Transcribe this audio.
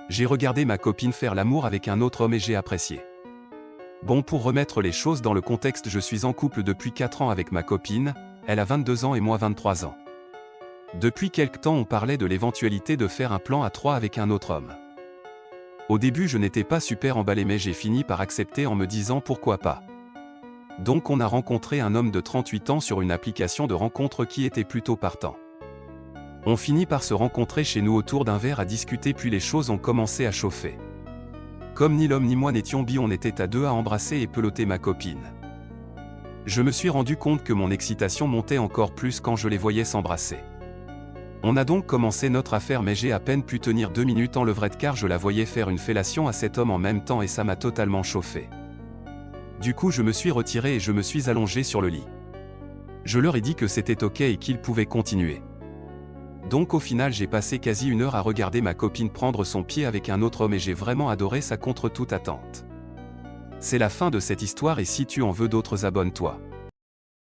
J'ai regardé ma copine faire l'amour avec un autre homme et j'ai apprécié. Bon, pour remettre les choses dans le contexte, je suis en couple depuis 4 ans avec ma copine, elle a 22 ans et moi 23 ans. Depuis quelque temps on parlait de l'éventualité de faire un plan à 3 avec un autre homme. Au début je n'étais pas super emballé mais j'ai fini par accepter en me disant pourquoi pas. Donc on a rencontré un homme de 38 ans sur une application de rencontre qui était plutôt partant. On finit par se rencontrer chez nous autour d'un verre à discuter puis les choses ont commencé à chauffer. Comme ni l'homme ni moi n'étions bi, on était à deux à embrasser et peloter ma copine. Je me suis rendu compte que mon excitation montait encore plus quand je les voyais s'embrasser. On a donc commencé notre affaire mais j'ai à peine pu tenir 2 minutes en levrette car je la voyais faire une fellation à cet homme en même temps et ça m'a totalement chauffé. Du coup je me suis retiré et je me suis allongé sur le lit. Je leur ai dit que c'était ok et qu'ils pouvaient continuer. Donc au final j'ai passé quasi 1 heure à regarder ma copine prendre son pied avec un autre homme et j'ai vraiment adoré ça contre toute attente. C'est la fin de cette histoire et si tu en veux d'autres, abonne-toi.